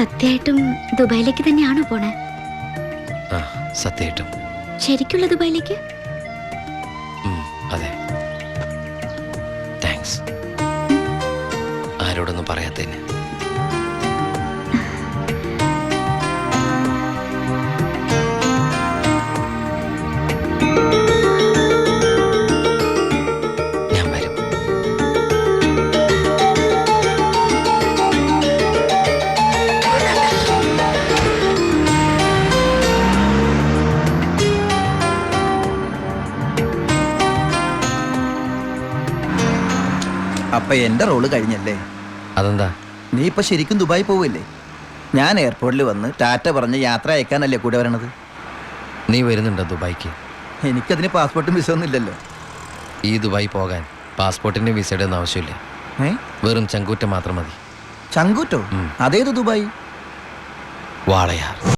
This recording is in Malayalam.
സത്യമായിട്ടും ദുബായിലേക്ക് തന്നെയാണോ പോണേ? ആ, സത്യമായിട്ടും. ശരിക്കുള്ള ദുബായിലേക്ക്? അതെ. താങ്ക്സ്. ആരോടൊന്നും പറയാത്തതിന്. ഞാൻ വരും. അപ്പൊ എന്റെ റോള് കഴിഞ്ഞല്ലേ? അതെന്താ? നീ ഇപ്പൊ ശരിക്കും ദുബായി പോവില്ലേ? ഞാൻ എയർപോർട്ടിൽ വന്ന് ടാറ്റ പറഞ്ഞ് യാത്ര അയക്കാനല്ലേ കൂടെ വരണത്? നീ വരുന്നുണ്ടോ ദുബായിക്ക്? എനിക്കതിന് പാസ്പോർട്ടും വിസ ഒന്നും ഇല്ലല്ലോ. ഈ ദുബായി പോകാൻ പാസ്പോർട്ടിന്റെ വിസയുടെ ഒന്നും ആവശ്യമില്ല. വെറും ചങ്കൂറ്റം മാത്രം മതി. ചങ്കൂറ്റോ? അതേത് ദുബായി? വാളയാർ.